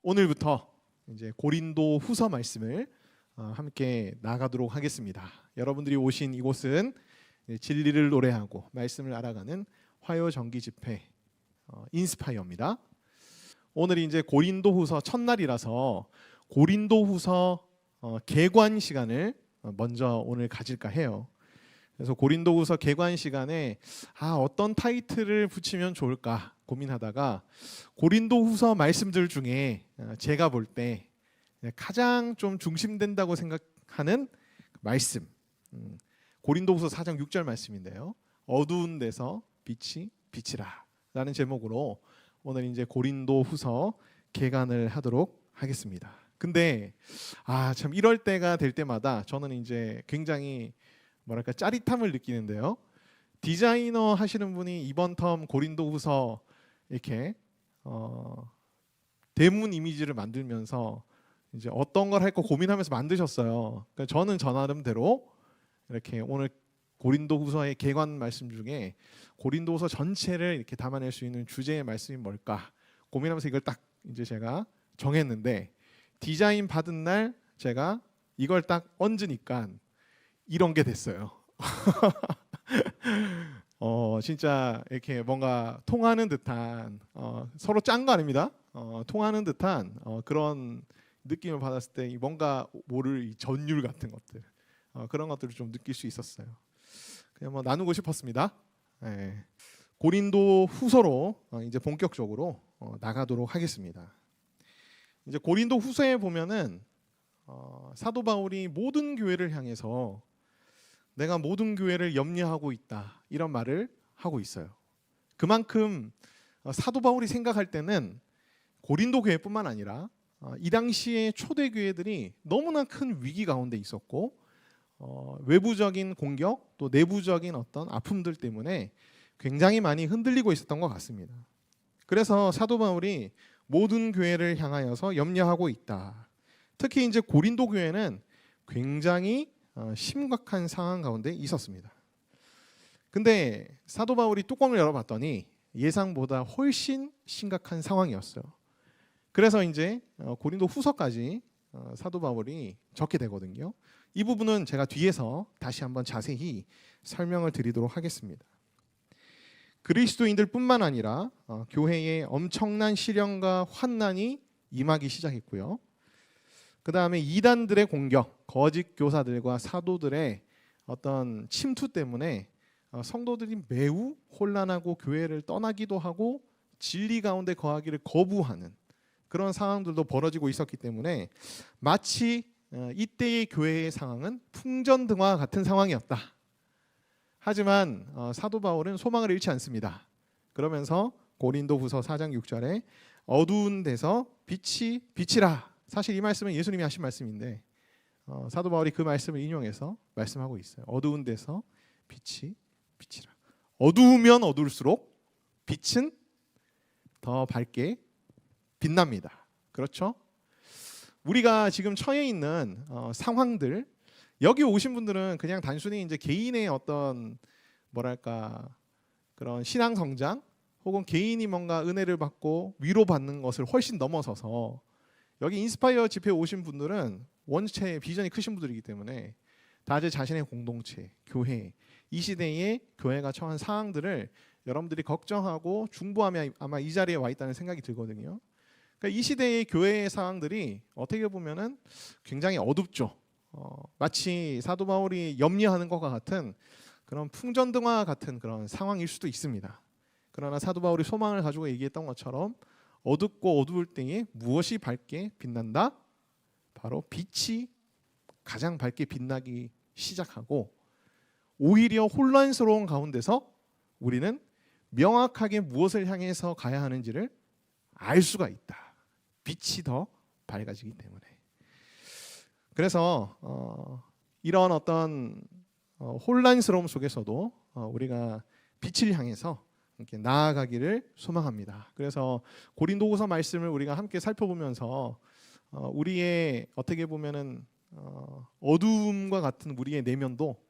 오늘부터 이제 고린도 후서 말씀을 함께 나가도록 하겠습니다. 여러분들이 오신 이곳은 진리를 노래하고 말씀을 알아가는 화요 정기 집회 인스파이어입니다. 오늘이 이제 고린도 후서 첫날이라서 고린도 후서 개관 시간을 먼저 오늘 가질까 해요. 그래서 고린도 후서 개관 시간에 어떤 타이틀을 붙이면 좋을까 고민하다가 고린도 후서 말씀들 중에 제가 볼 때 가장 좀 중심된다고 생각하는 말씀, 고린도 후서 4장 6절 말씀인데요. 어두운 데서 빛이 비치라 라는 제목으로 오늘 이제 고린도 후서 개관을 하도록 하겠습니다. 근데 참 이럴 때가 될 때마다 저는 이제 굉장히 짜릿함을 느끼는데요. 디자이너 하시는 분이 이번 텀 고린도후서 이렇게 대문 이미지를 만들면서 이제 어떤 걸 할까 고민하면서 만드셨어요. 그러니까 저는 저 나름대로 이렇게 오늘 고린도후서의 개관 말씀 중에 고린도후서 전체를 이렇게 담아낼 수 있는 주제의 말씀이 뭘까 고민하면서 이걸 딱 이제 제가 정했는데 디자인 받은 날 제가 이걸 딱 얹으니까 이런 게 됐어요. 진짜 이렇게 뭔가 통하는 듯한 서로 짠 거 아닙니다. 통하는 듯한 그런 느낌을 받았을 때 뭔가 모를 이 전율 같은 것들 그런 것들을 좀 느낄 수 있었어요. 그냥 나누고 싶었습니다. 네. 고린도 후서로 이제 본격적으로 나가도록 하겠습니다. 이제 고린도 후서에 보면은 사도 바울이 모든 교회를 향해서 내가 모든 교회를 염려하고 있다 이런 말을 하고 있어요. 그만큼 사도 바울이 생각할 때는 고린도 교회뿐만 아니라 이 당시의 초대 교회들이 너무나 큰 위기 가운데 있었고 외부적인 공격 또 내부적인 어떤 아픔들 때문에 굉장히 많이 흔들리고 있었던 것 같습니다. 그래서 사도 바울이 모든 교회를 향하여서 염려하고 있다. 특히 이제 고린도 교회는 굉장히 심각한 상황 가운데 있었습니다. 근데 사도 바울이 뚜껑을 열어봤더니 예상보다 훨씬 심각한 상황이었어요. 그래서 이제 고린도 후서까지 사도 바울이 적게 되거든요. 이 부분은 제가 뒤에서 다시 한번 자세히 설명을 드리도록 하겠습니다. 그리스도인들뿐만 아니라 교회에 엄청난 시련과 환난이 임하기 시작했고요. 그 다음에 이단들의 공격, 거짓 교사들과 사도들의 어떤 침투 때문에 성도들이 매우 혼란하고 교회를 떠나기도 하고 진리 가운데 거하기를 거부하는 그런 상황들도 벌어지고 있었기 때문에 마치 이때의 교회의 상황은 풍전등화 같은 상황이었다. 하지만 사도 바울은 소망을 잃지 않습니다. 그러면서 고린도후서 4장 6절에 어두운 데서 빛이 비치라. 사실 이 말씀은 예수님이 하신 말씀인데 사도 바울이 그 말씀을 인용해서 말씀하고 있어요. 어두운 데서 빛이 비치라. 어두우면 어두울수록 빛은 더 밝게 빛납니다. 그렇죠? 우리가 지금 처해 있는 상황들 여기 오신 분들은 그냥 단순히 이제 개인의 어떤 그런 신앙 성장 혹은 개인이 뭔가 은혜를 받고 위로받는 것을 훨씬 넘어서서 여기 인스파이어 집회에 오신 분들은 원체 비전이 크신 분들이기 때문에 다들 자신의 공동체, 교회, 이 시대의 교회가 처한 상황들을 여러분들이 걱정하고 중보하며 아마 이 자리에 와 있다는 생각이 들거든요. 그러니까 이 시대의 교회의 상황들이 어떻게 보면은 굉장히 어둡죠. 마치 사도 바울이 염려하는 것과 같은 그런 풍전등화 같은 그런 상황일 수도 있습니다. 그러나 사도 바울이 소망을 가지고 얘기했던 것처럼 어둡고 어두울 때에 무엇이 밝게 빛난다? 바로 빛이 가장 밝게 빛나기 시작하고 오히려 혼란스러운 가운데서 우리는 명확하게 무엇을 향해서 가야 하는지를 알 수가 있다. 빛이 더 밝아지기 때문에. 그래서 이런 어떤 혼란스러움 속에서도 우리가 빛을 향해서 이렇게 나아가기를 소망합니다. 그래서 고린도후서 말씀을 우리가 함께 살펴보면서 우리의 어떻게 보면은 어두움과 같은 우리의 내면도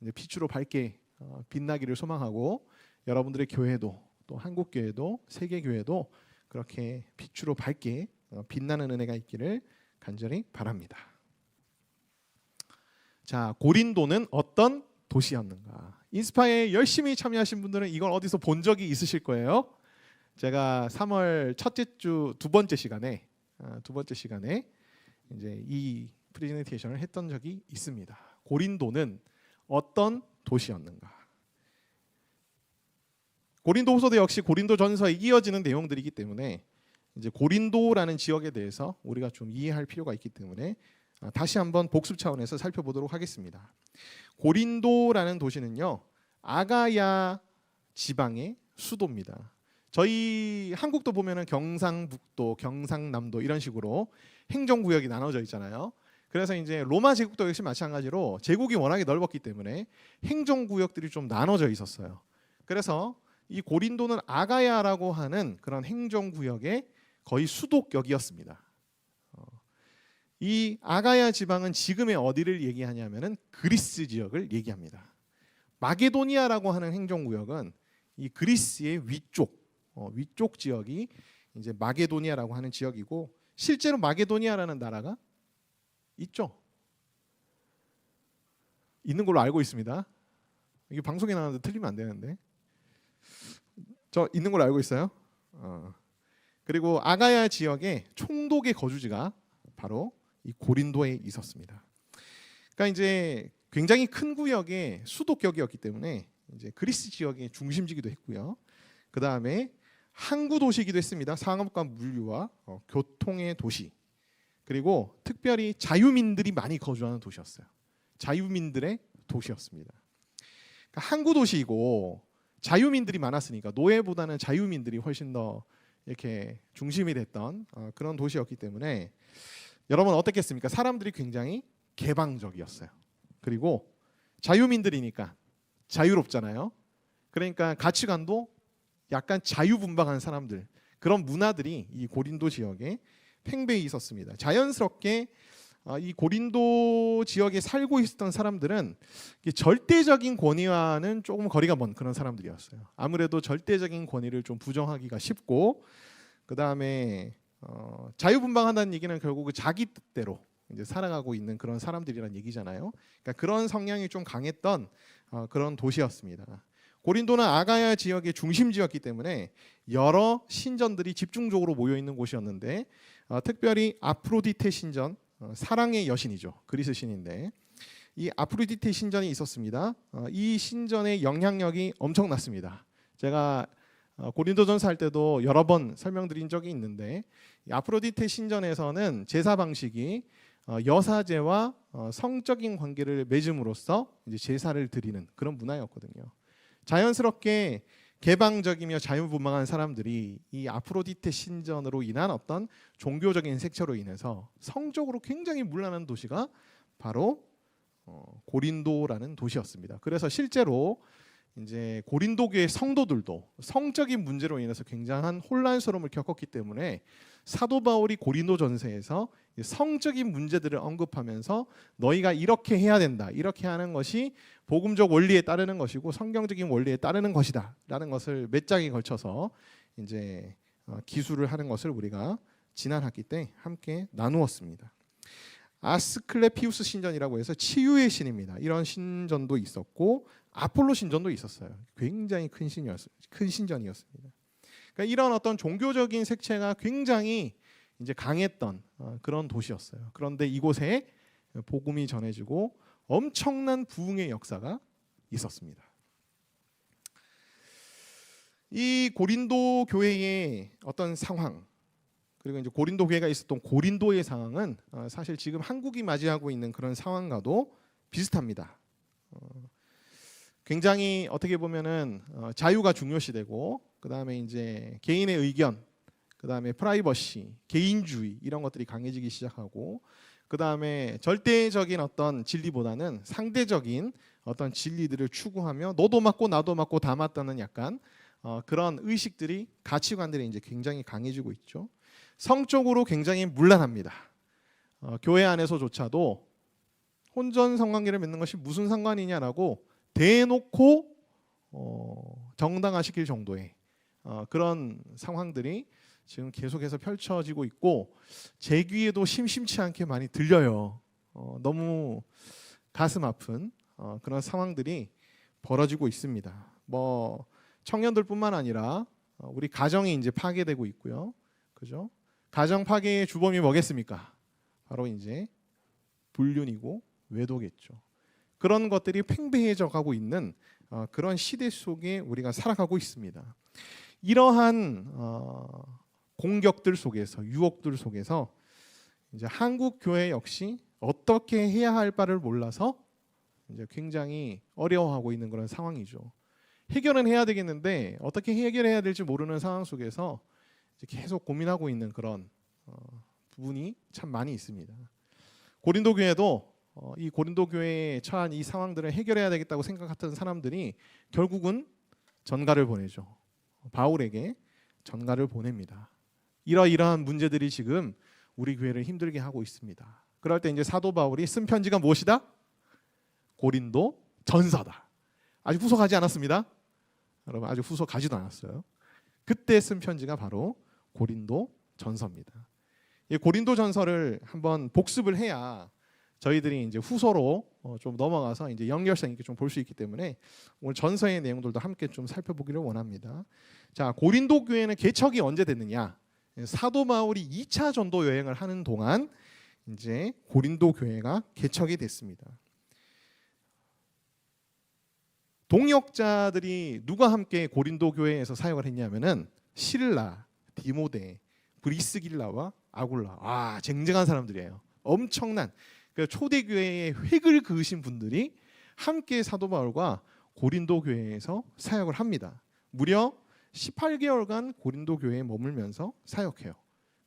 이제 빛으로 밝게 빛나기를 소망하고 여러분들의 교회도 또 한국 교회도 세계 교회도 그렇게 빛으로 밝게 빛나는 은혜가 있기를 간절히 바랍니다. 자, 고린도는 어떤 도시였는가? 인스파에 열심히 참여하신 분들은 이걸 어디서 본 적이 있으실 거예요. 제가 3월 첫째 주 두 번째 시간에 이제 이 프레젠테이션을 했던 적이 있습니다. 고린도는 어떤 도시였는가? 고린도후서도 역시 고린도전서에 이어지는 내용들이기 때문에 이제 고린도라는 지역에 대해서 우리가 좀 이해할 필요가 있기 때문에 다시 한번 복습 차원에서 살펴보도록 하겠습니다. 고린도라는 도시는요, 아가야 지방의 수도입니다. 저희 한국도 보면은 경상북도, 경상남도 이런 식으로 행정구역이 나눠져 있잖아요. 그래서 이제 로마 제국도 역시 마찬가지로 제국이 워낙에 넓었기 때문에 행정구역들이 좀 나눠져 있었어요. 그래서 이 고린도는 아가야라고 하는 그런 행정구역의 거의 수도격이었습니다. 이 아가야 지방은 지금의 어디를 얘기하냐면은 그리스 지역을 얘기합니다. 마게도니아라고 하는 행정구역은 이 그리스의 위쪽 지역이 이제 마게도니아라고 하는 지역이고, 실제로 마게도니아라는 나라가 있죠. 있는 걸로 알고 있습니다. 이게 방송에 나왔는데 틀리면 안 되는데. 저 있는 걸로 알고 있어요. 그리고 아가야 지역의 총독의 거주지가 바로 이 고린도에 있었습니다. 그러니까 이제 굉장히 큰 구역의 수도격이었기 때문에 이제 그리스 지역의 중심지기도 했고요. 그 다음에 항구 도시이기도 했습니다. 상업과 물류와 교통의 도시. 그리고 특별히 자유민들이 많이 거주하는 도시였어요. 자유민들의 도시였습니다. 그러니까 항구 도시이고 자유민들이 많았으니까 노예보다는 자유민들이 훨씬 더 이렇게 중심이 됐던 그런 도시였기 때문에 여러분 어떻겠습니까? 사람들이 굉장히 개방적이었어요. 그리고 자유민들이니까 자유롭잖아요. 그러니까 가치관도 약간 자유분방한 사람들, 그런 문화들이 이 고린도 지역에 팽배히 있었습니다. 자연스럽게 이 고린도 지역에 살고 있었던 사람들은 절대적인 권위와는 조금 거리가 먼 그런 사람들이었어요. 아무래도 절대적인 권위를 좀 부정하기가 쉽고, 그 다음에 자유분방하다는 얘기는 결국 자기 뜻대로 이제 살아가고 있는 그런 사람들이란 얘기잖아요. 그러니까 그런 성향이 좀 강했던 그런 도시였습니다. 고린도는 아가야 지역의 중심지였기 때문에 여러 신전들이 집중적으로 모여 있는 곳이었는데, 특별히 아프로디테 신전, 사랑의 여신이죠. 그리스 신인데 이 아프로디테 신전이 있었습니다. 이 신전의 영향력이 엄청났습니다. 제가 고린도전서 할 때도 여러 번 설명드린 적이 있는데, 이 아프로디테 신전에서는 제사 방식이 여사제와 성적인 관계를 맺음으로써 이제 제사를 드리는 그런 문화였거든요. 자연스럽게 개방적이며 자유분방한 사람들이 이 아프로디테 신전으로 인한 어떤 종교적인 색채로 인해서 성적으로 굉장히 문란한 도시가 바로 고린도라는 도시였습니다. 그래서 실제로 이제 고린도교의 성도들도 성적인 문제로 인해서 굉장한 혼란스러움을 겪었기 때문에 사도 바울이 고린도전서에서 성적인 문제들을 언급하면서 너희가 이렇게 해야 된다, 이렇게 하는 것이 복음적 원리에 따르는 것이고 성경적인 원리에 따르는 것이다라는 것을 몇 장에 걸쳐서 이제 기술을 하는 것을 우리가 지난 학기 때 함께 나누었습니다. 아스클레피우스 신전이라고 해서 치유의 신입니다. 이런 신전도 있었고 아폴로 신전도 있었어요. 굉장히 큰 신전이었습니다. 그러니까 이런 어떤 종교적인 색채가 굉장히 이제 강했던 그런 도시였어요. 그런데 이곳에 복음이 전해지고 엄청난 부흥의 역사가 있었습니다. 이 고린도 교회의 어떤 상황, 그리고 이제 고린도 교회가 있었던 고린도의 상황은 사실 지금 한국이 맞이하고 있는 그런 상황과도 비슷합니다. 굉장히 어떻게 보면은 자유가 중요시되고, 그 다음에 이제 개인의 의견, 그 다음에 프라이버시, 개인주의 이런 것들이 강해지기 시작하고, 그 다음에 절대적인 어떤 진리보다는 상대적인 어떤 진리들을 추구하며 너도 맞고 나도 맞고 다 맞다는 약간 그런 의식들이, 가치관들이 이제 굉장히 강해지고 있죠. 성적으로 굉장히 문란합니다. 교회 안에서조차도 혼전 성관계를 맺는 것이 무슨 상관이냐라고 대놓고 정당화시킬 정도의 그런 상황들이 지금 계속해서 펼쳐지고 있고 제 귀에도 심심치 않게 많이 들려요. 너무 가슴 아픈 그런 상황들이 벌어지고 있습니다. 뭐 청년들뿐만 아니라 우리 가정이 이제 파괴되고 있고요. 그죠? 가정 파괴의 주범이 뭐겠습니까? 바로 이제 불륜이고 외도겠죠. 그런 것들이 팽배해져 가고 있는 그런 시대 속에 우리가 살아가고 있습니다. 이러한 공격들 속에서, 유혹들 속에서 이제 한국 교회 역시 어떻게 해야 할 바를 몰라서 이제 굉장히 어려워하고 있는 그런 상황이죠. 해결은 해야 되겠는데 어떻게 해결해야 될지 모르는 상황 속에서 이제 계속 고민하고 있는 그런 부분이 참 많이 있습니다. 고린도 교회도 이 고린도 교회에 처한 이 상황들을 해결해야 되겠다고 생각했던 사람들이 결국은 전가를 보내죠. 바울에게 전가를 보냅니다. 이러이러한 문제들이 지금 우리 교회를 힘들게 하고 있습니다. 그럴 때 이제 사도 바울이 쓴 편지가 무엇이다? 고린도 전서다. 아직 후소 가지 않았습니다. 여러분 아직 후소 가지도 않았어요. 그때 쓴 편지가 바로 고린도 전서입니다. 이 고린도 전서를 한번 복습을 해야 저희들이 이제 후소로 좀 넘어가서 이제 연결성 있게 좀 볼 수 있기 때문에 오늘 전서의 내용들도 함께 좀 살펴보기를 원합니다. 자, 고린도 교회는 개척이 언제 됐느냐? 사도 바울이 2차 전도 여행을 하는 동안 이제 고린도 교회가 개척이 됐습니다. 동역자들이 누가 함께 고린도 교회에서 사역을 했냐면은 실라, 디모데, 브리스길라와 아굴라. 쟁쟁한 사람들이에요. 엄청난 초대교회의 획을 그으신 분들이 함께 사도 바울과 고린도 교회에서 사역을 합니다. 무려 18개월간 고린도 교회에 머물면서 사역해요.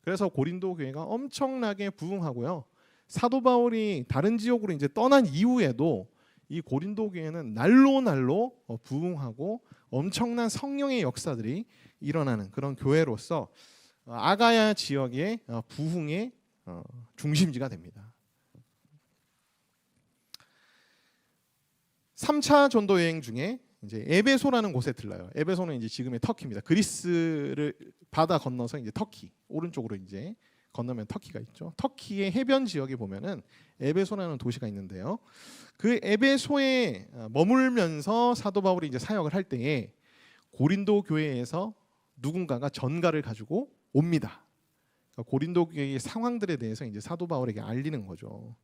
그래서 고린도 교회가 엄청나게 부흥하고요. 사도 바울이 다른 지역으로 이제 떠난 이후에도 이 고린도 교회는 날로 부흥하고 엄청난 성령의 역사들이 일어나는 그런 교회로서 아가야 지역의 부흥의 중심지가 됩니다. 3차 전도 여행 중에 이제 에베소라는 곳에 들러요. 에베소는 이제 지금의 터키입니다. 그리스를 바다 건너서 이제 터키 오른쪽으로 이제 건너면 터키가 있죠. 터키의 해변 지역에 보면은 에베소라는 도시가 있는데요. 그 에베소에 머물면서 사도 바울이 이제 사역을 할 때에 고린도 교회에서 누군가가 전가를 가지고 옵니다. 그러니까 고린도 교회의 상황들에 대해서 이제 사도 바울에게 알리는 거죠.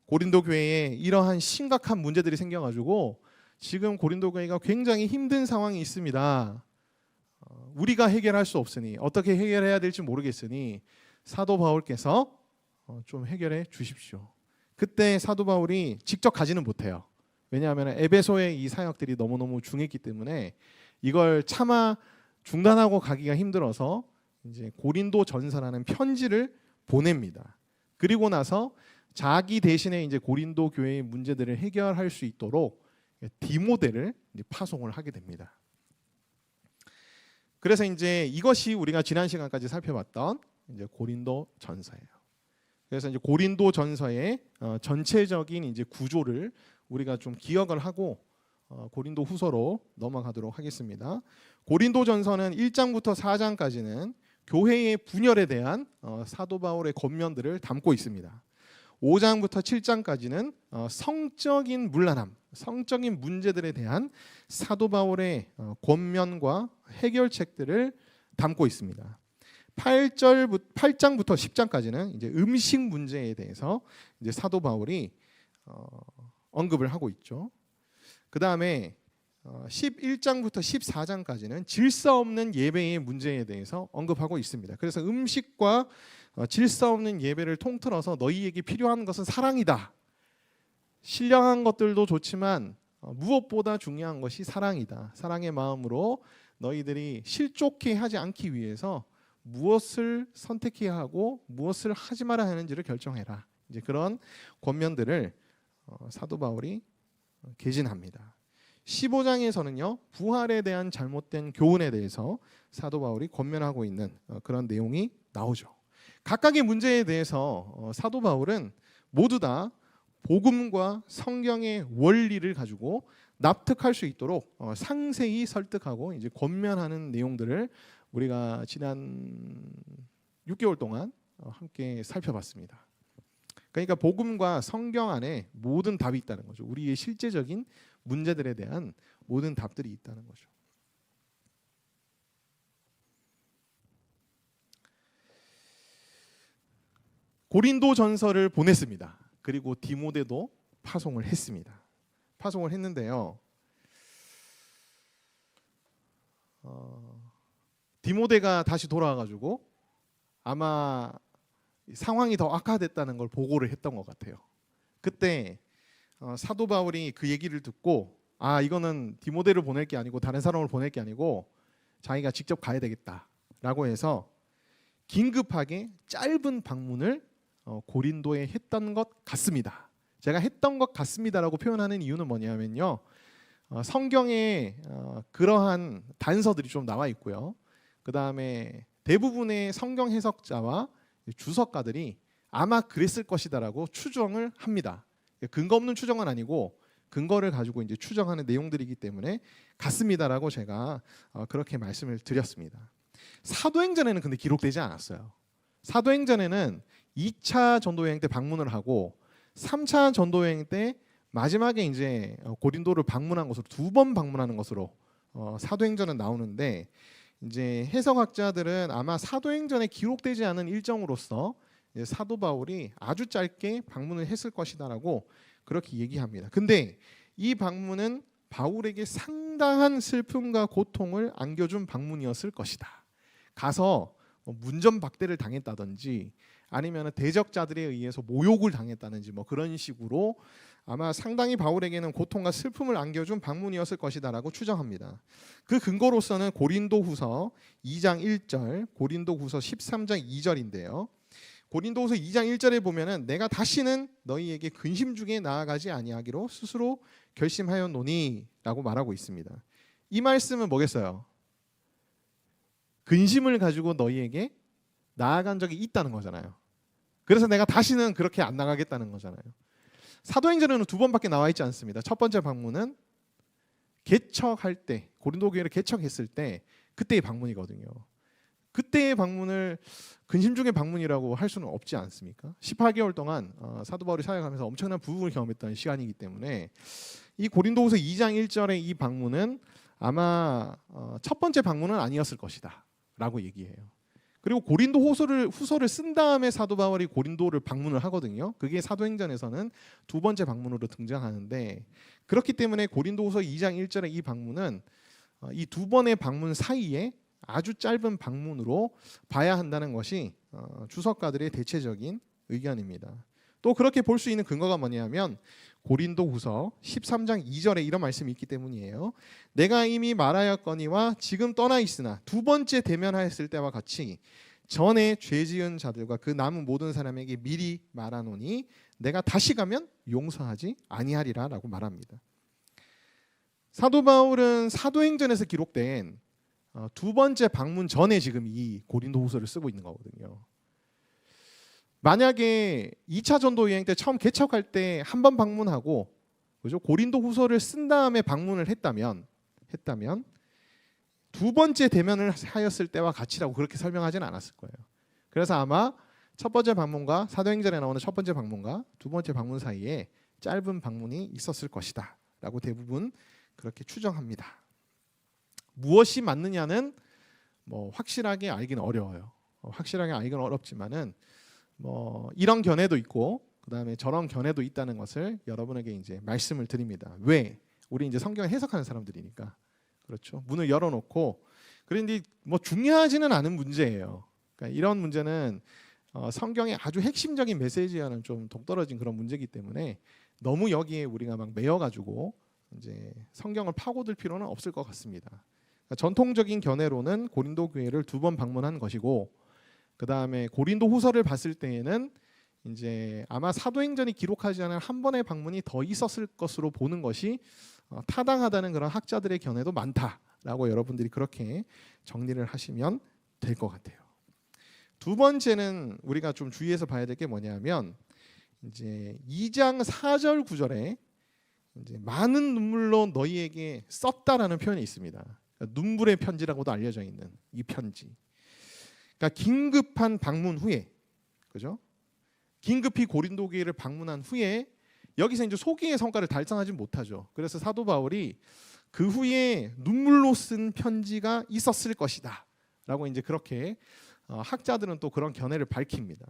고린도 교회에 이러한 심각한 문제들이 생겨가지고 지금 고린도 교회가 굉장히 힘든 상황이 있습니다. 우리가 해결할 수 없으니 어떻게 해결해야 될지 모르겠으니 사도 바울께서 좀 해결해 주십시오. 그때 사도 바울이 직접 가지는 못해요. 왜냐하면 에베소의 이 사역들이 너무너무 중했기 때문에 이걸 차마 중단하고 가기가 힘들어서 이제 고린도 전서라는 편지를 보냅니다. 그리고 나서 자기 대신에 이제 고린도 교회의 문제들을 해결할 수 있도록 디모데를 이제 파송을 하게 됩니다. 그래서 이제 이것이 우리가 지난 시간까지 살펴봤던 이제 고린도 전서예요. 그래서 이제 고린도 전서의 전체적인 이제 구조를 우리가 좀 기억을 하고 고린도 후서로 넘어가도록 하겠습니다. 고린도 전서는 1장부터 4장까지는 교회의 분열에 대한 사도 바울의 권면들을 담고 있습니다. 5장부터 7장까지는 성적인 문란함, 성적인 문제들에 대한 사도 바울의 권면과 해결책들을 담고 있습니다. 8장부터 10장까지는 이제 음식 문제에 대해서 이제 사도 바울이 언급을 하고 있죠. 그 다음에 11장부터 14장까지는 질서 없는 예배의 문제에 대해서 언급하고 있습니다. 그래서 음식과 질서 없는 예배를 통틀어서 너희에게 필요한 것은 사랑이다. 신령한 것들도 좋지만 무엇보다 중요한 것이 사랑이다. 사랑의 마음으로 너희들이 실족해 하지 않기 위해서 무엇을 선택해야 하고 무엇을 하지 말아야 하는지를 결정해라. 이제 그런 권면들을 사도 바울이 개진합니다. 15장에서는요 부활에 대한 잘못된 교훈에 대해서 사도 바울이 권면하고 있는 그런 내용이 나오죠. 각각의 문제에 대해서 사도 바울은 모두 다 복음과 성경의 원리를 가지고 납득할 수 있도록 상세히 설득하고 이제 권면하는 내용들을 우리가 지난 6개월 동안 함께 살펴봤습니다. 그러니까 복음과 성경 안에 모든 답이 있다는 거죠. 우리의 실제적인 문제들에 대한 모든 답들이 있다는 거죠. 고린도전서를 보냈습니다. 그리고 디모데도 파송을 했습니다. 파송을 했는데요. 디모데가 다시 돌아와가지고 아마 상황이 더 악화됐다는 걸 보고를 했던 것 같아요. 그때 사도 바울이 그 얘기를 듣고 이거는 디모데를 보낼 게 아니고 다른 사람을 보낼 게 아니고 자기가 직접 가야 되겠다라고 해서 긴급하게 짧은 방문을 고린도에 했던 것 같습니다. 제가 했던 것 같습니다라고 표현하는 이유는 뭐냐면요. 성경에 그러한 단서들이 좀 나와 있고요. 그 다음에 대부분의 성경 해석자와 주석가들이 아마 그랬을 것이다라고 추정을 합니다. 근거 없는 추정은 아니고 근거를 가지고 이제 추정하는 내용들이기 때문에 같습니다라고 제가 그렇게 말씀을 드렸습니다. 사도행전에는 근데 기록되지 않았어요. 사도행전에는 2차 전도여행 때 방문을 하고 3차 전도여행 때 마지막에 이제 고린도를 방문한 것으로 2번 방문하는 것으로 사도행전은 나오는데 이제 해석학자들은 아마 사도행전에 기록되지 않은 일정으로서 사도 바울이 아주 짧게 방문을 했을 것이다라고 그렇게 얘기합니다. 근데 이 방문은 바울에게 상당한 슬픔과 고통을 안겨준 방문이었을 것이다. 가서 문전박대를 당했다든지 아니면 대적자들에 의해서 모욕을 당했다든지 그런 식으로 아마 상당히 바울에게는 고통과 슬픔을 안겨준 방문이었을 것이다라고 추정합니다. 그 근거로서는 고린도후서 2장 1절, 고린도후서 13장 2절인데요. 고린도후서 2장 1절에 보면은 내가 다시는 너희에게 근심 중에 나아가지 아니하기로 스스로 결심하였노니라고 말하고 있습니다. 이 말씀은 뭐겠어요? 근심을 가지고 너희에게 나아간 적이 있다는 거잖아요. 그래서 내가 다시는 그렇게 안 나가겠다는 거잖아요. 사도행전에는 2번밖에 나와 있지 않습니다. 첫 번째 방문은 개척할 때, 고린도 교회를 개척했을 때 그때의 방문이거든요. 그때의 방문을 근심 중의 방문이라고 할 수는 없지 않습니까? 18개월 동안 사도 바울이 사역하면서 엄청난 부흥을 경험했던 시간이기 때문에 이 고린도후서 2장 1절의 이 방문은 아마 첫 번째 방문은 아니었을 것이다 라고 얘기해요. 그리고 고린도 후서를 쓴 다음에 사도 바울이 고린도를 방문을 하거든요. 그게 사도행전에서는 2번째 방문으로 등장하는데 그렇기 때문에 고린도후서 2장 1절의 이 방문은 이 2번의 방문 사이에 아주 짧은 방문으로 봐야 한다는 것이 주석가들의 대체적인 의견입니다. 또 그렇게 볼 수 있는 근거가 뭐냐면 고린도후서 13장 2절에 이런 말씀이 있기 때문이에요. 내가 이미 말하였거니와 지금 떠나 있으나 2번째 대면하였을 때와 같이 전에 죄 지은 자들과 그 남은 모든 사람에게 미리 말하노니 내가 다시 가면 용서하지 아니하리라 라고 말합니다. 사도 바울은 사도행전에서 기록된 2번째 방문 전에 지금 이 고린도후서를 쓰고 있는 거거든요. 만약에 2차 전도 여행 때 처음 개척할 때 한 번 방문하고 그죠? 고린도후서를 쓴 다음에 방문을 했다면 2번째 대면을 하였을 때와 같이라고 그렇게 설명하지는 않았을 거예요. 그래서 아마 첫 번째 방문과 사도행전에 나오는 첫 번째 방문과 2번째 방문 사이에 짧은 방문이 있었을 것이다 라고 대부분 그렇게 추정합니다. 무엇이 맞느냐는 확실하게 알기는 어려워요. 확실하게 알기는 어렵지만은 이런 견해도 있고 그다음에 저런 견해도 있다는 것을 여러분에게 이제 말씀을 드립니다. 왜? 우리 이제 성경을 해석하는 사람들이니까. 그렇죠. 문을 열어놓고 그런데 중요하지는 않은 문제예요. 그러니까 이런 문제는 성경의 아주 핵심적인 메시지와는 좀 동떨어진 그런 문제이기 때문에 너무 여기에 우리가 막 매여가지고 이제 성경을 파고들 필요는 없을 것 같습니다. 그러니까 전통적인 견해로는 고린도 교회를 2번 방문한 것이고 그 다음에 고린도 후서를 봤을 때에는 이제 아마 사도행전이 기록하지 않은 한 번의 방문이 더 있었을 것으로 보는 것이 타당하다는 그런 학자들의 견해도 많다라고 여러분들이 그렇게 정리를 하시면 될 것 같아요. 두 번째는 우리가 좀 주의해서 봐야 될 게 뭐냐면 이제 2장 4절 9절에 이제 많은 눈물로 너희에게 썼다라는 표현이 있습니다. 그러니까 눈물의 편지라고도 알려져 있는 이 편지. 그러니까 긴급한 방문 후에, 그죠? 긴급히 고린도 교회를 방문한 후에 여기서 이제 소기의 성과를 달성하지 못하죠. 그래서 사도 바울이 그 후에 눈물로 쓴 편지가 있었을 것이다라고 이제 그렇게 학자들은 또 그런 견해를 밝힙니다.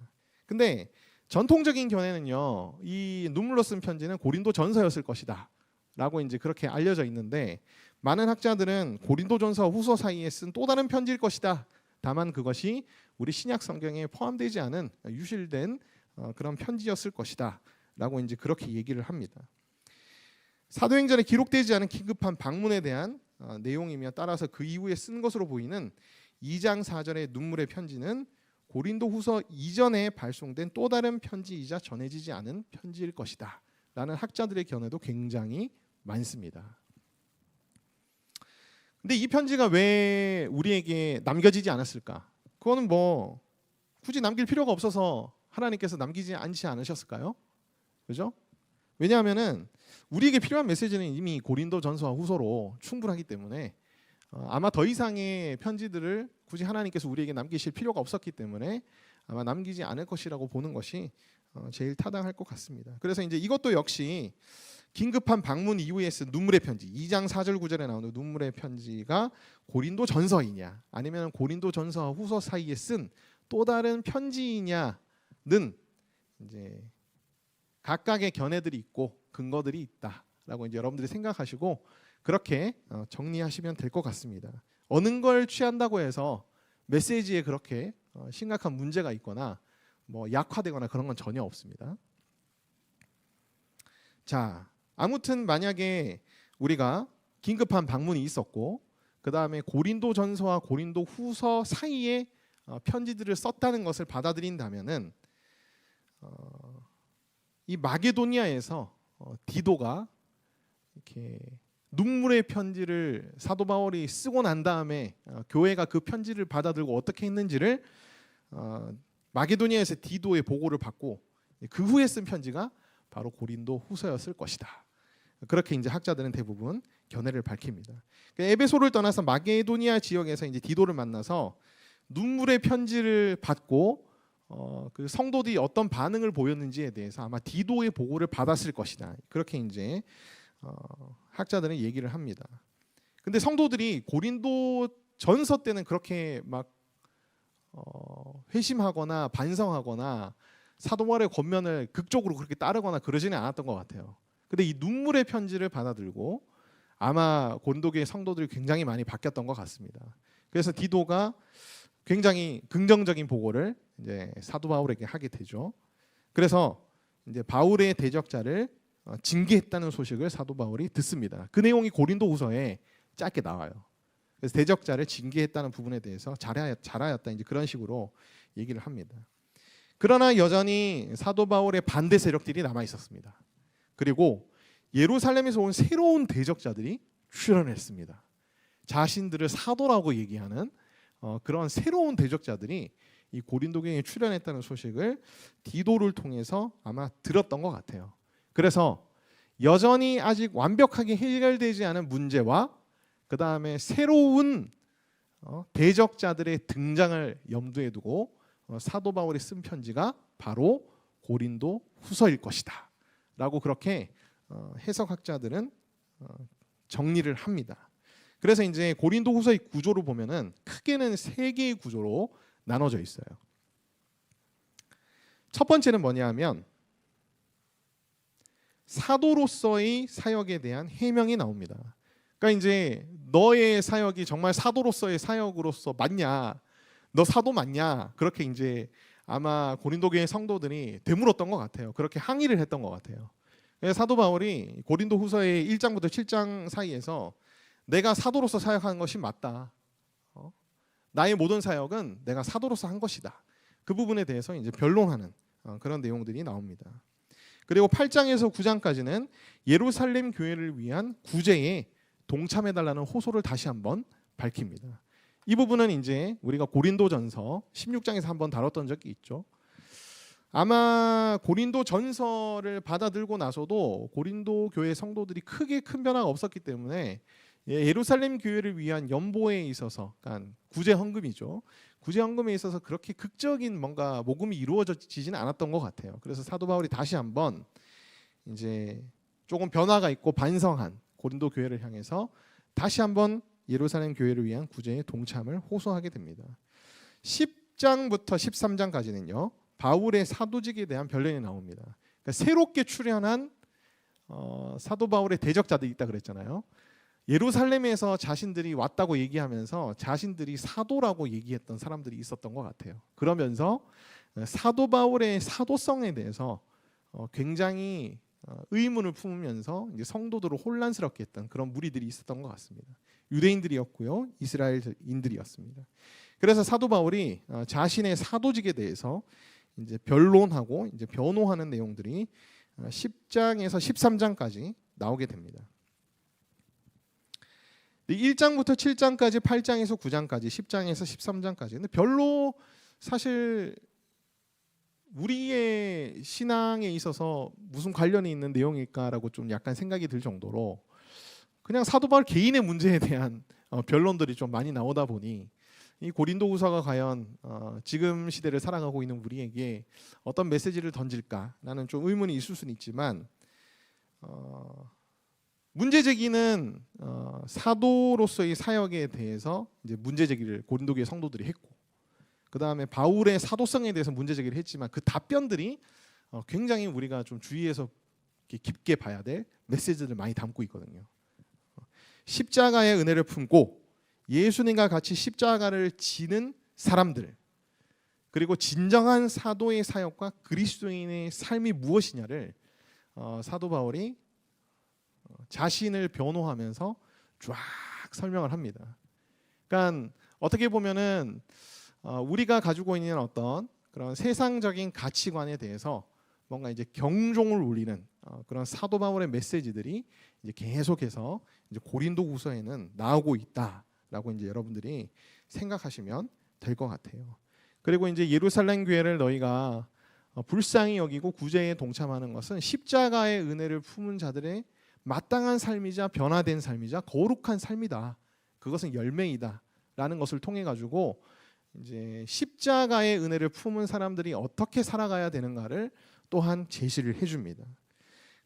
근데 전통적인 견해는요, 이 눈물로 쓴 편지는 고린도 전서였을 것이다라고 이제 그렇게 알려져 있는데, 많은 학자들은 고린도 전서와 후서 사이에 쓴 또 다른 편지일 것이다. 다만 그것이 우리 신약 성경에 포함되지 않은 유실된 그런 편지였을 것이다라고 이제 그렇게 얘기를 합니다. 사도행전에 기록되지 않은 긴급한 방문에 대한 내용이며, 따라서 그 이후에 쓴 것으로 보이는 2장 4절의 눈물의 편지는 고린도 후서 이전에 발송된 또 다른 편지이자 전해지지 않은 편지일 것이다 라는 학자들의 견해도 굉장히 많습니다. 근데 이 편지가 왜 우리에게 남겨지지 않았을까? 그거는 뭐 굳이 남길 필요가 없어서 하나님께서 남기지 않지 않으셨을까요? 그죠? 왜냐하면은 우리에게 필요한 메시지는 이미 고린도 전서와 후서로 충분하기 때문에 아마 더 이상의 편지들을 굳이 하나님께서 우리에게 남기실 필요가 없었기 때문에 아마 남기지 않을 것이라고 보는 것이 제일 타당할 것 같습니다. 그래서 이제 이것도 역시 긴급한 방문 이후에 쓴 눈물의 편지, 2장 4절 9절에 나오는 눈물의 편지가 고린도 전서이냐, 아니면 고린도 전서와 후서 사이에 쓴 또 다른 편지이냐는 이제 각각의 견해들이 있고 근거들이 있다라고 이제 여러분들이 생각하시고 그렇게 정리하시면 될 것 같습니다. 어느 걸 취한다고 해서 메시지에 그렇게 심각한 문제가 있거나 뭐 약화되거나 그런 건 전혀 없습니다. 자, 아무튼 만약에 우리가 긴급한 방문이 있었고 그 다음에 고린도 전서와 고린도 후서 사이에 편지들을 썼다는 것을 받아들인다면은 이 마게도니아에서 디도가 이렇게 눈물의 편지를 사도 바울이 쓰고 난 다음에 교회가 그 편지를 받아들고 어떻게 했는지를 마게도니아에서 디도의 보고를 받고 그 후에 쓴 편지가 바로 고린도 후서였을 것이다. 그렇게 이제 학자들은 대부분 견해를 밝힙니다. 에베소를 떠나서 마게도니아 지역에서 이제 디도를 만나서 눈물의 편지를 받고 그 성도들이 어떤 반응을 보였는지에 대해서 아마 디도의 보고를 받았을 것이다. 그렇게 이제 학자들은 얘기를 합니다. 근데 성도들이 고린도 전서 때는 그렇게 막 회심하거나 반성하거나 사도 바울의 권면을 극적으로 그렇게 따르거나 그러지는 않았던 것 같아요. 근데 이 눈물의 편지를 받아들고 아마 고린도교의 성도들이 굉장히 많이 바뀌었던 것 같습니다. 그래서 디도가 굉장히 긍정적인 보고를 이제 사도 바울에게 하게 되죠. 그래서 이제 바울의 대적자를 징계했다는 소식을 사도 바울이 듣습니다. 그 내용이 고린도후서에 짧게 나와요. 그래서 대적자를 징계했다는 부분에 대해서 잘하였다 이제 그런 식으로 얘기를 합니다. 그러나 여전히 사도 바울의 반대 세력들이 남아 있었습니다. 그리고 예루살렘에서 온 새로운 대적자들이 출현했습니다. 자신들을 사도라고 얘기하는 그런 새로운 대적자들이 이 고린도 교회에 출현했다는 소식을 디도를 통해서 아마 들었던 것 같아요. 그래서 여전히 아직 완벽하게 해결되지 않은 문제와 그 다음에 새로운 대적자들의 등장을 염두에 두고 사도 바울이 쓴 편지가 바로 고린도 후서일 것이다 라고 그렇게 해석학자들은 정리를 합니다. 그래서 이제 고린도 후서의 구조를 보면은 크게는 세 개의 구조로 나눠져 있어요. 첫 번째는 뭐냐면 사도로서의 사역에 대한 해명이 나옵니다. 그러니까 이제 너의 사역이 정말 사도로서의 사역으로서 맞냐, 너 사도 맞냐, 그렇게 이제 아마 고린도 교회 성도들이 되물었던 것 같아요. 그렇게 항의를 했던 것 같아요. 그래서 사도 바울이 고린도 후서의 1장부터 7장 사이에서 내가 사도로서 사역하는 것이 맞다. 나의 모든 사역은 내가 사도로서 한 것이다. 그 부분에 대해서 이제 변론하는 그런 내용들이 나옵니다. 그리고 8장에서 9장까지는 예루살렘 교회를 위한 구제에 동참해달라는 호소를 다시 한번 밝힙니다. 이 부분은 이제 우리가 고린도전서 16장에서 한번 다뤘던 적이 있죠. 아마 고린도전서를 받아들고 나서도 고린도 교회 성도들이 크게 큰 변화가 없었기 때문에 예루살렘 교회를 위한 연보에 있어서, 그러니까 구제 헌금이죠. 구제 헌금에 있어서 그렇게 극적인 뭔가 모금이 이루어지지는 않았던 것 같아요. 그래서 사도 바울이 다시 한번 이제 조금 변화가 있고 반성한 고린도 교회를 향해서 다시 한번 예루살렘 교회를 위한 구제에 동참을 호소하게 됩니다. 10장부터 13장까지는요. 바울의 사도직에 대한 변론이 나옵니다. 그러니까 새롭게 출현한 사도 바울의 대적자들이 있다 그랬잖아요. 예루살렘에서 자신들이 왔다고 얘기하면서 자신들이 사도라고 얘기했던 사람들이 있었던 것 같아요. 그러면서 사도 바울의 사도성에 대해서 굉장히 의문을 품으면서 이제 성도들을 혼란스럽게 했던 그런 무리들이 있었던 것 같습니다. 유대인들이었고요, 이스라엘인들이었습니다. 그래서 사도 바울이 자신의 사도직에 대해서 이제 변론하고 이제 변호하는 내용들이 10장에서 13장까지 나오게 됩니다. 1장부터 7장까지, 8장에서 9장까지, 10장에서 13장까지는 별로 사실 우리의 신앙에 있어서 무슨 관련이 있는 내용일까라고 좀 약간 생각이 들 정도로 그냥 사도 바울 개인의 문제에 대한 변론들이 좀 많이 나오다 보니 이 고린도후서가 과연 지금 시대를 살아가고 있는 우리에게 어떤 메시지를 던질까라는 좀 의문이 있을 수는 있지만 문제 제기는 사도로서의 사역에 대해서 이제 문제 제기를 고린도교회 성도들이 했고, 그 다음에 바울의 사도성에 대해서 문제 제기를 했지만 그 답변들이 굉장히 우리가 좀 주의해서 깊게 봐야 될 메시지를 많이 담고 있거든요. 십자가의 은혜를 품고 예수님과 같이 십자가를 지는 사람들, 그리고 진정한 사도의 사역과 그리스도인의 삶이 무엇이냐를 사도 바울이 자신을 변호하면서 쫙 설명을 합니다. 그러니까 어떻게 보면은 우리가 가지고 있는 어떤 그런 세상적인 가치관에 대해서 뭔가 이제 경종을 울리는 그런 사도 바울의 메시지들이 이제 계속해서 이제 고린도후서에는 나오고 있다라고 이제 여러분들이 생각하시면 될 것 같아요. 그리고 이제 예루살렘 교회를 너희가 불쌍히 여기고 구제에 동참하는 것은 십자가의 은혜를 품은 자들의 마땅한 삶이자 변화된 삶이자 거룩한 삶이다. 그것은 열매이다라는 것을 통해 가지고 이제 십자가의 은혜를 품은 사람들이 어떻게 살아가야 되는가를 또한 제시를 해줍니다.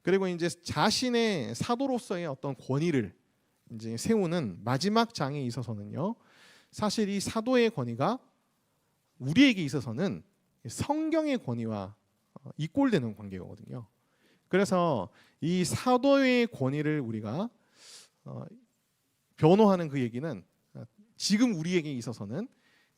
그리고 이제 자신의 사도로서의 어떤 권위를 이제 세우는 마지막 장에 있어서는요, 사실 이 사도의 권위가 우리에게 있어서는 성경의 권위와 이꼴되는 관계거든요. 그래서 이 사도의 권위를 우리가 변호하는 그 얘기는 지금 우리에게 있어서는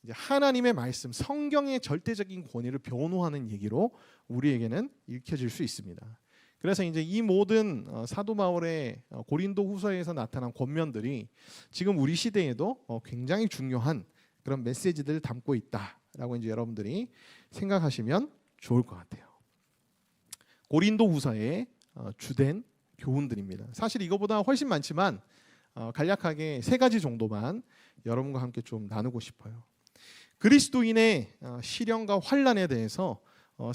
이제 하나님의 말씀, 성경의 절대적인 권위를 변호하는 얘기로 우리에게는 읽혀질 수 있습니다. 그래서 이제 이 모든 사도 바울의 고린도후서에서 나타난 권면들이 지금 우리 시대에도 굉장히 중요한 그런 메시지들을 담고 있다라고 이제 여러분들이 생각하시면 좋을 것 같아요. 고린도후서의 주된 교훈들입니다. 사실 이거보다 훨씬 많지만 간략하게 3가지 정도만 여러분과 함께 좀 나누고 싶어요. 그리스도인의 시련과 환난에 대해서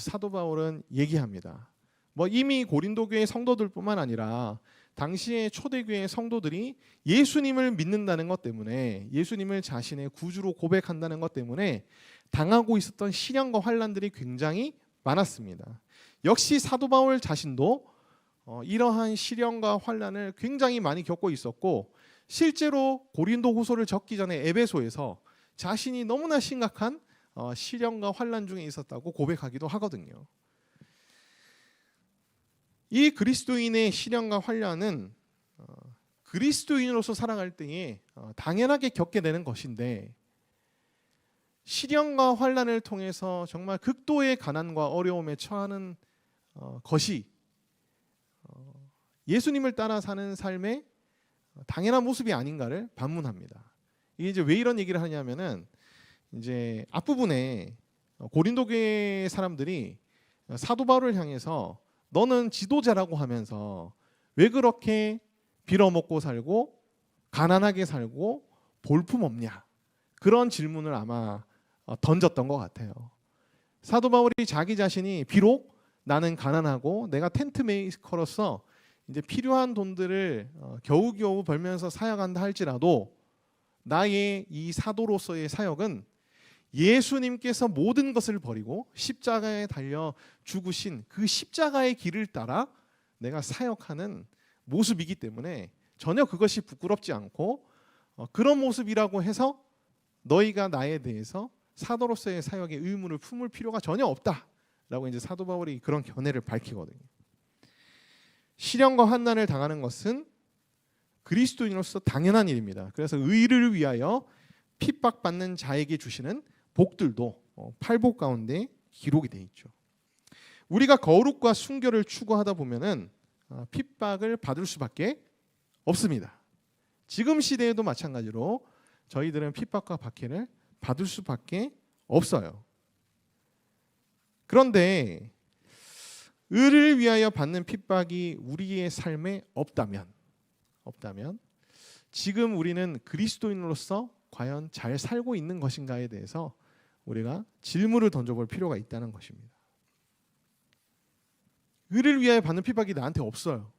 사도 바울은 얘기합니다. 이미 고린도 교회 성도들뿐만 아니라 당시의 초대교회 성도들이 예수님을 믿는다는 것 때문에, 예수님을 자신의 구주로 고백한다는 것 때문에 당하고 있었던 시련과 환난들이 굉장히 많았습니다. 역시 사도 바울 자신도 이러한 시련과 환난을 굉장히 많이 겪고 있었고, 실제로 고린도후서를 적기 전에 에베소에서 자신이 너무나 심각한 시련과 환난 중에 있었다고 고백하기도 하거든요. 이 그리스도인의 시련과 환난은 그리스도인으로서 살아갈 때에 당연하게 겪게 되는 것인데, 시련과 환난을 통해서 정말 극도의 가난과 어려움에 처하는 것이 예수님을 따라 사는 삶의 당연한 모습이 아닌가를 반문합니다. 이게 이제 왜 이런 얘기를 하냐면은 이제 앞부분에 고린도 교회 사람들이 사도 바울을 향해서 너는 지도자라고 하면서 왜 그렇게 빌어먹고 살고 가난하게 살고 볼품 없냐, 그런 질문을 아마 던졌던 것 같아요. 사도 바울이 자기 자신이 비록 나는 가난하고 내가 텐트 메이커로서 이제 필요한 돈들을 겨우겨우 벌면서 사역한다 할지라도 나의 이 사도로서의 사역은 예수님께서 모든 것을 버리고 십자가에 달려 죽으신 그 십자가의 길을 따라 내가 사역하는 모습이기 때문에 전혀 그것이 부끄럽지 않고 그런 모습이라고 해서 너희가 나에 대해서 사도로서의 사역의 의무를 품을 필요가 전혀 없다라고 이제 사도 바울이 그런 견해를 밝히거든요. 시련과 환난을 당하는 것은 그리스도인으로서 당연한 일입니다. 그래서 의를 위하여 핍박받는 자에게 주시는 복들도 팔복 가운데 기록이 되어 있죠. 우리가 거룩과 순결을 추구하다 보면은 핍박을 받을 수밖에 없습니다. 지금 시대에도 마찬가지로 저희들은 핍박과 박해를 받을 수밖에 없어요. 그런데 의를 위하여 받는 핍박이 우리의 삶에 없다면 지금 우리는 그리스도인으로서 과연 잘 살고 있는 것인가에 대해서 우리가 질문을 던져볼 필요가 있다는 것입니다. 의를 위하여 받는 핍박이 나한테 없어요.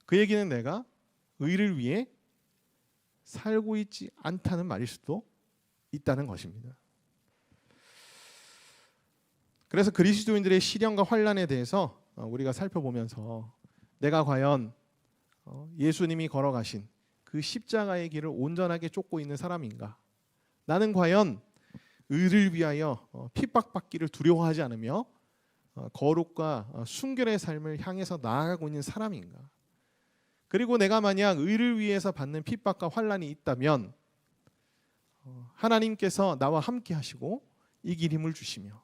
그 얘기는 내가 의를 위해 살고 있지 않다는 말일 수도 있다는 것입니다. 그래서 그리스도인들의 시련과 환난에 대해서 우리가 살펴보면서 내가 과연 예수님이 걸어가신 그 십자가의 길을 온전하게 쫓고 있는 사람인가? 나는 과연 의를 위하여 핍박받기를 두려워하지 않으며 거룩과 순결의 삶을 향해서 나아가고 있는 사람인가? 그리고 내가 만약 의를 위해서 받는 핍박과 환난이 있다면 하나님께서 나와 함께 하시고 이 길 힘을 주시며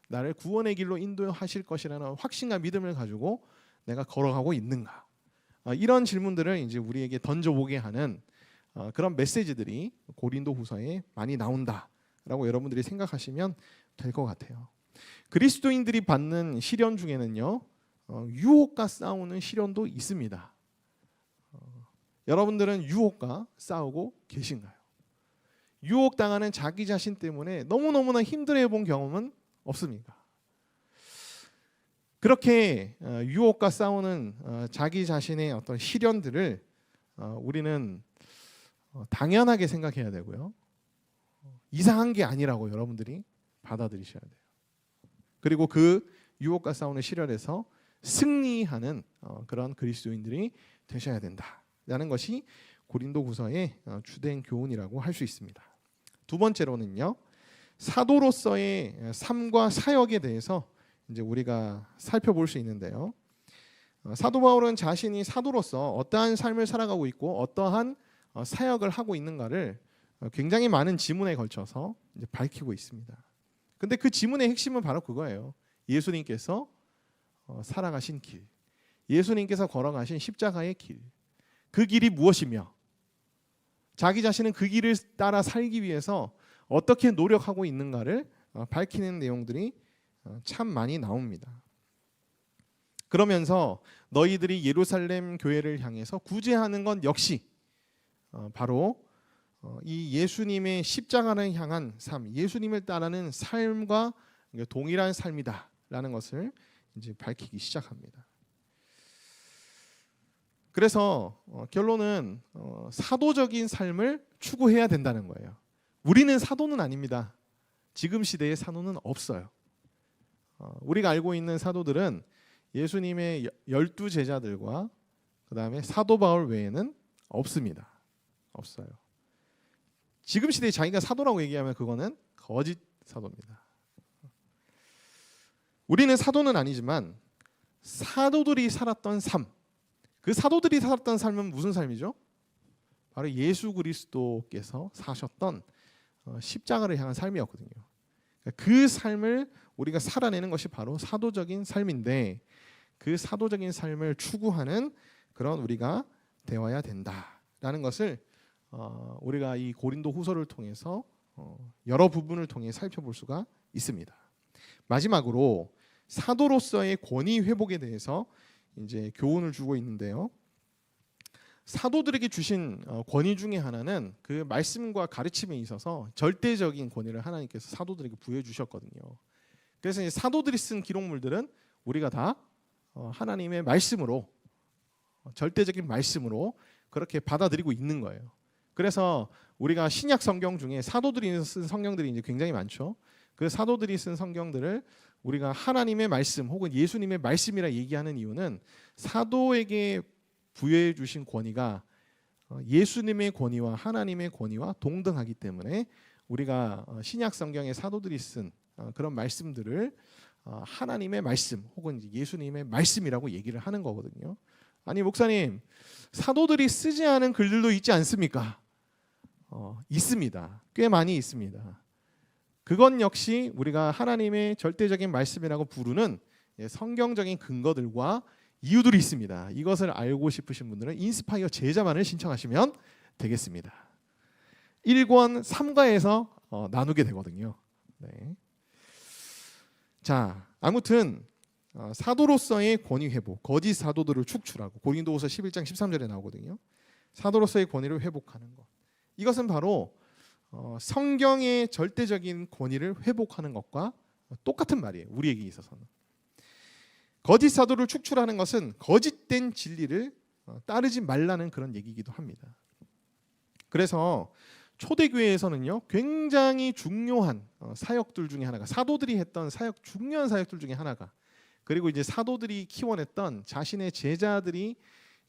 나를 구원의 길로 인도하실 것이라는 확신과 믿음을 가지고 내가 걸어가고 있는가? 이런 질문들을 이제 우리에게 던져보게 하는 그런 메시지들이 고린도후서에 많이 나온다라고 여러분들이 생각하시면 될 것 같아요. 그리스도인들이 받는 시련 중에는요, 유혹과 싸우는 시련도 있습니다. 여러분들은 유혹과 싸우고 계신가요? 유혹당하는 자기 자신 때문에 너무너무나 힘들어해본 경험은 없습니까? 그렇게 유혹과 싸우는 자기 자신의 어떤 시련들을 우리는 당연하게 생각해야 되고요. 이상한 게 아니라고 여러분들이 받아들이셔야 돼요. 그리고 그 유혹과 싸우는 시련에서 승리하는 그런 그리스도인들이 되셔야 된다라는 것이 고린도후서의 주된 교훈이라고 할 수 있습니다. 두 번째로는요, 사도로서의 삶과 사역에 대해서 이제 우리가 살펴볼 수 있는데요. 사도 바울은 자신이 사도로서 어떠한 삶을 살아가고 있고 어떠한 사역을 하고 있는가를 굉장히 많은 지문에 걸쳐서 이제 밝히고 있습니다. 근데 그 지문의 핵심은 바로 그거예요. 예수님께서 살아가신 길, 예수님께서 걸어가신 십자가의 길, 그 길이 무엇이며 자기 자신은 그 길을 따라 살기 위해서 어떻게 노력하고 있는가를 밝히는 내용들이 참 많이 나옵니다. 그러면서 너희들이 예루살렘 교회를 향해서 구제하는 건 역시 바로 이 예수님의 십자가를 향한 삶, 예수님을 따르는 삶과 동일한 삶이다라는 것을 이제 밝히기 시작합니다. 그래서 결론은 사도적인 삶을 추구해야 된다는 거예요. 우리는 사도는 아닙니다. 지금 시대에 사도는 없어요. 우리가 알고 있는 사도들은 예수님의 12 제자들과 그 다음에 사도 바울 외에는 없습니다. 없어요. 지금 시대에 자기가 사도라고 얘기하면 그거는 거짓 사도입니다. 우리는 사도는 아니지만 사도들이 살았던 삶, 그 사도들이 살았던 삶은 무슨 삶이죠? 바로 예수 그리스도께서 사셨던 십자가를 향한 삶이었거든요. 그 삶을 우리가 살아내는 것이 바로 사도적인 삶인데 그 사도적인 삶을 추구하는 그런 우리가 되어야 된다라는 것을 우리가 이 고린도 후서를 통해서 여러 부분을 통해 살펴볼 수가 있습니다. 마지막으로 사도로서의 권위 회복에 대해서 이제 교훈을 주고 있는데요. 사도들에게 주신 권위 중에 하나는 그 말씀과 가르침에 있어서 절대적인 권위를 하나님께서 사도들에게 부여해 주셨거든요. 그래서 이제 사도들이 쓴 기록물들은 우리가 다 하나님의 말씀으로 절대적인 말씀으로 그렇게 받아들이고 있는 거예요. 그래서 우리가 신약 성경 중에 사도들이 쓴 성경들이 이제 굉장히 많죠. 그 사도들이 쓴 성경들을 우리가 하나님의 말씀 혹은 예수님의 말씀이라 얘기하는 이유는 사도에게 부여해 주신 권위가 예수님의 권위와 하나님의 권위와 동등하기 때문에 우리가 신약 성경의 사도들이 쓴 그런 말씀들을 하나님의 말씀 혹은 예수님의 말씀이라고 얘기를 하는 거거든요. 아니 목사님, 사도들이 쓰지 않은 글들도 있지 않습니까? 있습니다. 꽤 많이 있습니다. 그건 역시 우리가 하나님의 절대적인 말씀이라고 부르는 성경적인 근거들과 이유들이 있습니다. 이것을 알고 싶으신 분들은 인스파이어 제자만을 신청하시면 되겠습니다. 1권 3과에서 나누게 되거든요. 네. 자, 아무튼 사도로서의 권위 회복, 거짓 사도들을 축출하고 고린도후서 11장 13절에 나오거든요. 사도로서의 권위를 회복하는 것. 이것은 바로 성경의 절대적인 권위를 회복하는 것과 똑같은 말이에요. 우리에게 있어서는. 거짓 사도를 축출하는 것은 거짓된 진리를 따르지 말라는 그런 얘기이기도 합니다. 그래서 초대교회에서는요, 굉장히 중요한 사역들 중에 하나가, 사도들이 했던 사역, 중요한 사역들 중에 하나가, 그리고 이제 사도들이 키워냈던 자신의 제자들이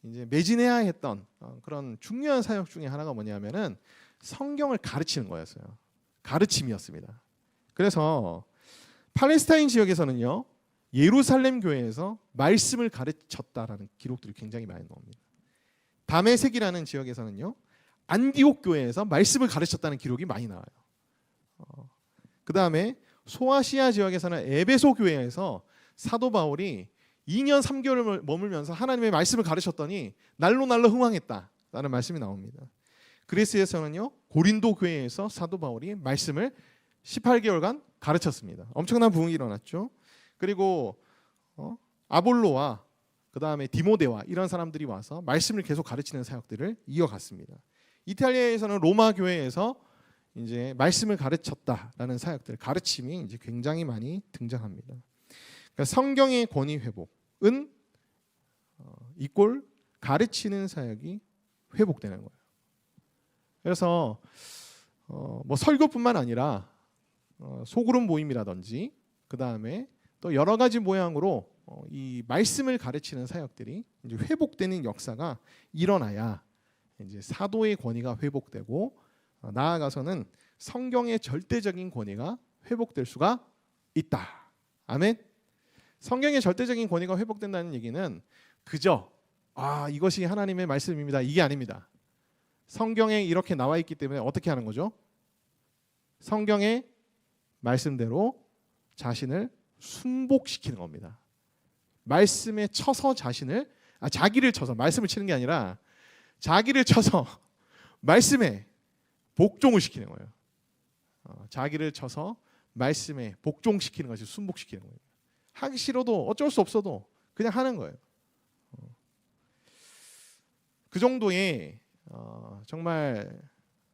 이제 매진해야 했던 그런 중요한 사역 중에 하나가 뭐냐면은 성경을 가르치는 거였어요. 가르침이었습니다. 그래서 팔레스타인 지역에서는요, 예루살렘 교회에서 말씀을 가르쳤다라는 기록들이 굉장히 많이 나옵니다. 다메섹이라는 지역에서는요, 안디옥 교회에서 말씀을 가르쳤다는 기록이 많이 나와요. 그 다음에 소아시아 지역에서는 에베소 교회에서 사도 바울이 2년 3개월을 머물면서 하나님의 말씀을 가르쳤더니 날로 흥왕했다라는 말씀이 나옵니다. 그리스에서는요, 고린도 교회에서 사도 바울이 말씀을 18개월간 가르쳤습니다. 엄청난 부흥이 일어났죠. 그리고 아볼로와 그 다음에 디모데와 이런 사람들이 와서 말씀을 계속 가르치는 사역들을 이어갔습니다. 이탈리아에서는 로마 교회에서 이제 말씀을 가르쳤다라는 사역들, 가르침이 이제 굉장히 많이 등장합니다. 그러니까 성경의 권위 회복은 이꼴 가르치는 사역이 회복되는 거예요. 그래서 뭐 설교뿐만 아니라 소그룹 모임이라든지 그 다음에 또 여러 가지 모양으로 이 말씀을 가르치는 사역들이 이제 회복되는 역사가 일어나야 이제 사도의 권위가 회복되고 나아가서는 성경의 절대적인 권위가 회복될 수가 있다. 아멘. 성경의 절대적인 권위가 회복된다는 얘기는 그저 이것이 하나님의 말씀입니다, 이게 아닙니다. 성경에 이렇게 나와 있기 때문에 어떻게 하는 거죠? 성경의 말씀대로 자신을 순복시키는 겁니다. 말씀에 쳐서 자기를 쳐서, 말씀을 치는 게 아니라 자기를 쳐서 말씀에 복종을 시키는 거예요. 자기를 쳐서 말씀에 복종시키는 것이 순복시키는 거예요. 하기 싫어도 어쩔 수 없어도 그냥 하는 거예요. 그 정도의 정말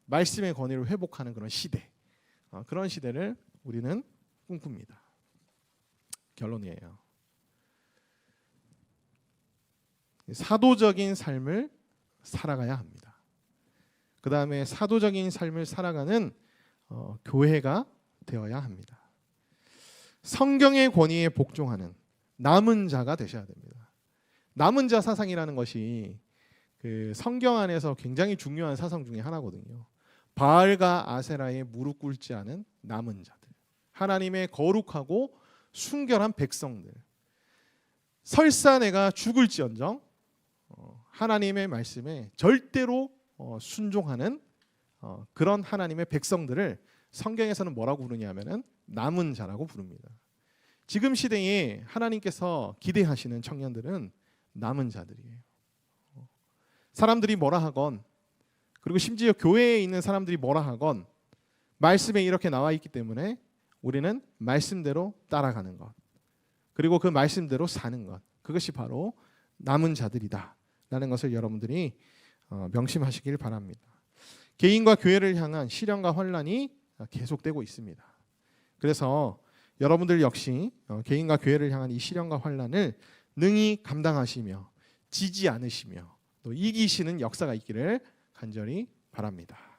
말씀의 권위를 회복하는 그런 시대, 그런 시대를 우리는 꿈꿉니다. 결론이에요. 사도적인 삶을 살아가야 합니다. 그 다음에 사도적인 삶을 살아가는 교회가 되어야 합니다. 성경의 권위에 복종하는 남은 자가 되셔야 됩니다. 남은 자 사상이라는 것이 그 성경 안에서 굉장히 중요한 사상 중에 하나거든요. 바알과 아세라에 무릎 꿇지 않은 남은 자들, 하나님의 거룩하고 순결한 백성들, 설사 내가 죽을지언정 하나님의 말씀에 절대로 순종하는 그런 하나님의 백성들을 성경에서는 뭐라고 부르냐 하면은 남은 자라고 부릅니다. 지금 시대에 하나님께서 기대하시는 청년들은 남은 자들이에요. 사람들이 뭐라 하건, 그리고 심지어 교회에 있는 사람들이 뭐라 하건 말씀에 이렇게 나와 있기 때문에 우리는 말씀대로 따라가는 것, 그리고 그 말씀대로 사는 것, 그것이 바로 남은 자들이다 라는 것을 여러분들이 명심하시길 바랍니다. 개인과 교회를 향한 시련과 환난이 계속되고 있습니다. 그래서 여러분들 역시 개인과 교회를 향한 이 시련과 환난을 능히 감당하시며 지지 않으시며 또 이기시는 역사가 있기를 간절히 바랍니다.